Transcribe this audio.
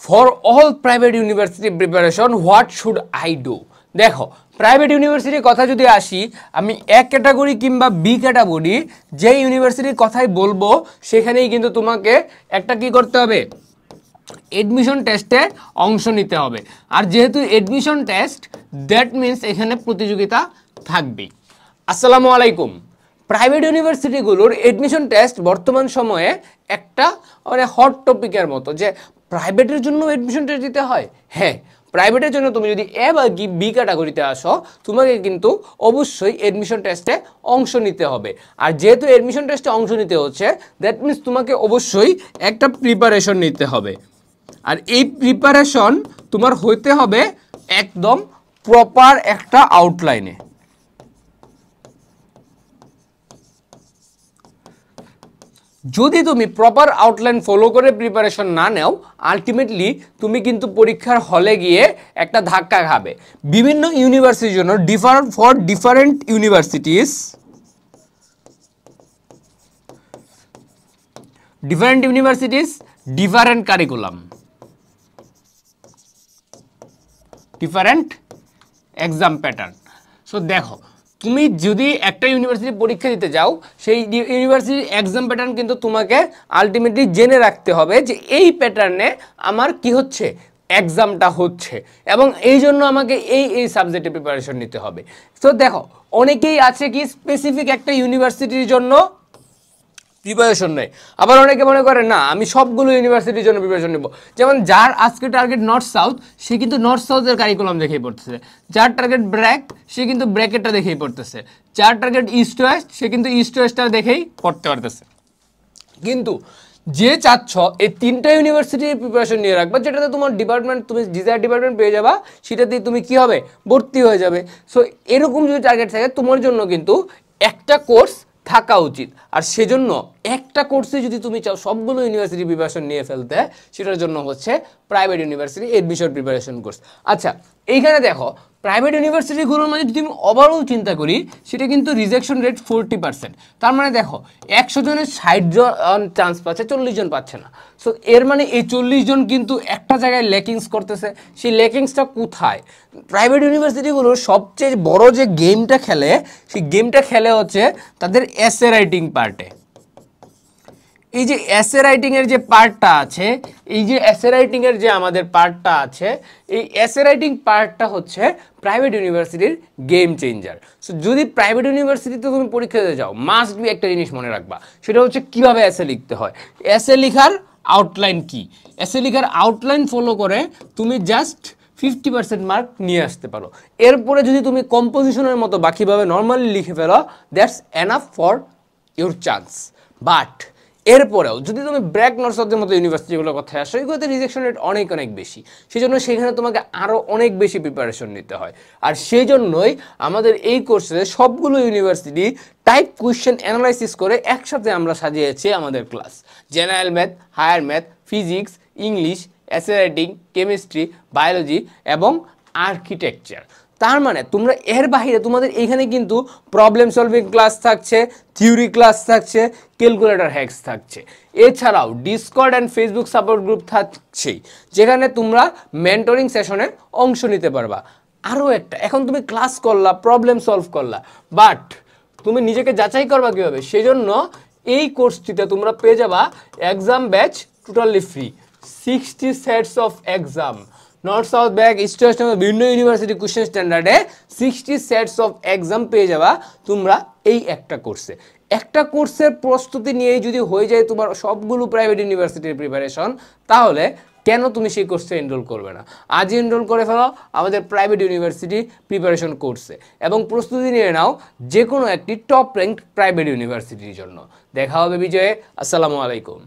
For all private university preparation what should I do. দেখো, private ইউনিভার্সিটির কথা যদি আসি, আমি এক ক্যাটাগরি কিংবা বি ক্যাটাগরি যেই ইউনিভার্সিটির কথাই বলবো সেখানেই কিন্তু তোমাকে একটা কি করতে হবে, এডমিশন টেস্টে অংশ নিতে হবে। আর যেহেতু এডমিশন টেস্ট, দ্যাট মিন্স এখানে প্রতিযোগিতা থাকবেই। আসসালামু আলাইকুম। প্রাইভেট ইউনিভার্সিটিগুলোর এডমিশন টেস্ট বর্তমান সময়ে একটা মানে হট টপিকের মতো, যে প্রাইভেটের জন্য এডমিশন টেস্ট দিতে হয়। হ্যাঁ, প্রাইভেটের জন্য তুমি যদি এ বা বি ক্যাটাগরিতে আসো, তোমাকে কিন্তু অবশ্যই এডমিশন টেস্টে অংশ নিতে হবে। আর যেহেতু এডমিশন টেস্টে অংশ নিতে হচ্ছে, দ্যাট মিন্স তোমাকে অবশ্যই একটা প্রিপারেশন নিতে হবে। আর এই প্রিপারেশন তোমার হইতে হবে একদম প্রপার একটা আউটলাইনে। যদি তুমি প্রপার আউটলাইন ফলো করে প্রিপারেশন না নাও, আলটিমেটলি তুমি কিন্তু পরীক্ষার হলে গিয়ে একটা ধাক্কা খাবে। বিভিন্ন ইউনিভার্সিটির জন্য different universities different curriculum, different exam pattern. So দেখো, তুমি যদি একটা ইউনিভার্সিটি পরীক্ষা দিতে যাও, সেই ইউনিভার্সিটির এক্সাম প্যাটার্ন কিন্তু তোমাকে আলটিমেটলি জেনে রাখতে হবে যে এই প্যাটার্নে আমার কি হচ্ছে, এক্সামটা হচ্ছে, এবং এই জন্য আমাকে এই সাবজেক্টে প্রিপারেশন নিতে হবে। তো দেখো, অনেকেই আছে কি স্পেসিফিক একটা ইউনিভার্সিটির জন্য প্রিপারেশন নেই, আবার অনেকে মনে করে না আমি সবগুলো ইউনিভার্সিটির জন্য প্রিপারেশন নেব। যেমন যার আজকে টার্গেট নর্থ সাউথ, সে কিন্তু নর্থ সাউথের কারিকুলাম দেখেই পড়তেছে। যার টার্গেট ব্র্যাক, সে কিন্তু ব্র্যাকেটটা দেখেই পড়তেছে। যার টার্গেট ইস্ট ওয়েস্ট, সে কিন্তু ইস্ট ওয়েস্টটা দেখেই পড়তে পারতেছে। কিন্তু যে চাচ্ছ এই তিনটা ইউনিভার্সিটির প্রিপারেশন নিয়ে রাখবা, যেটাতে তোমার ডিপার্টমেন্ট, তুমি ডিজায়ার ডিপার্টমেন্ট পেয়ে যাবা, সেটাতেই তুমি কি হবে, ভর্তি হয়ে যাবে। সো এরকম যদি টার্গেট থাকে, তোমার জন্য কিন্তু একটা কোর্স থাকা উচিত। আর সেজন্য একটা কোর্সে যদি তুমি চাও সবগুলো ইউনিভার্সিটি প্রিপারেশন নিয়ে ফেলতে, সেটার জন্য হচ্ছে private university admission preparation course. আচ্ছা, এইখানে দেখো, প্রাইভেট ইউনিভার্সিটিগুলোর মধ্যে যদি আমি ওভারঅল চিন্তা করি, সেটা কিন্তু রিজেকশন রেট 40%। তার মানে দেখো, 100 জনের 60 জন চান্স পাচ্ছে, 40 জন পাচ্ছে না। সো এর মানে এই 40 জন কিন্তু একটা জায়গায় ল্যাকিংস করতেছে। সেই ল্যাকিংসটা কোথায়? প্রাইভেট ইউনিভার্সিটিগুলোর সবচেয়ে বড় যে গেমটা খেলে, সেই গেমটা খেলে হচ্ছে তাদের এসএ রাইটিং পার্টে। এই যে এসএ রাইটিংয়ের যে পার্টটা আছে, এই যে এসএ রাইটিংয়ের যে আমাদের পার্টটা আছে, এই এসএ রাইটিং পার্টটা হচ্ছে প্রাইভেট ইউনিভার্সিটির গেম চেঞ্জার। সো যদি প্রাইভেট ইউনিভার্সিটিতে তুমি পরীক্ষা দিতে যাও, মাস্ট বি একটা জিনিস মনে রাখবা, সেটা হচ্ছে কীভাবে এসএ লিখতে হয়। এসএ লেখার আউটলাইন কি, এসএ লেখার আউটলাইন ফলো করে তুমি জাস্ট 50% মার্ক নিয়ে আসতে পারো। এরপরে যদি তুমি কম্পোজিশনের মতো বাকিভাবে নর্মালি লিখে ফেলো, that's enough for your chance. But এরপরেও যদি তুমি ব্র্যাক নর্থ সাউথের মতো ইউনিভার্সিটিগুলোর কথা আসো, এগুলোতে রিজেকশন রেট অনেক অনেক বেশি। সেই জন্য সেখানে তোমাকে আরও অনেক বেশি প্রিপারেশন নিতে হয়। আর সেই জন্যই আমাদের এই কোর্সে সবগুলো ইউনিভার্সিটি টাইপ কোয়েশ্চেন অ্যানালাইসিস করে একসাথে আমরা সাজিয়েছি আমাদের class. General math, higher math, physics, English, SA writing, chemistry, biology এবং আর্কিটেকচার। তার মানে তোমরা এর বাইরে তোমাদের এখানে কিন্তু প্রবলেম সলভিং ক্লাস থাকছে, থিওরি ক্লাস থাকছে, ক্যালকুলেটর হ্যাক্স থাকছে। এছাড়াও Discord and Facebook support group থাকছেই, যেখানে তোমরা মেন্টরিং সেশনে অংশ নিতে পারবা। আরও একটা, এখন তুমি ক্লাস করলা, প্রবলেম সলভ করলা, বাট তুমি নিজেকে যাচাই করবা কীভাবে? সেই জন্য এই কোর্সটিতে তোমরা পেয়ে যাবা exam batch totally free, 60 sets of exam. North south back, east west বিভিন্ন ইউনিভার্সিটি কোশ্চেন স্ট্যান্ডার্ডে 60 সেটস অফ এক্সাম পেয়ে যাবা তোমরা এই একটা কোর্সে। একটা কোর্সের প্রস্তুতি নিয়েই যদি হয়ে যায় তোমার সবগুলো প্রাইভেট ইউনিভার্সিটির প্রিপারেশন, তাহলে কেন তুমি সেই কোর্সে এনরোল করবে না? আজই এনরোল করে ফেলো আমাদের প্রাইভেট ইউনিভার্সিটি প্রিপারেশন কোর্সে এবং প্রস্তুতি নিয়ে নাও যে কোনো একটি টপ র্যাঙ্ক প্রাইভেট ইউনিভার্সিটির জন্য। দেখা হবে বিজয়ে। আসসালামু আলাইকুম।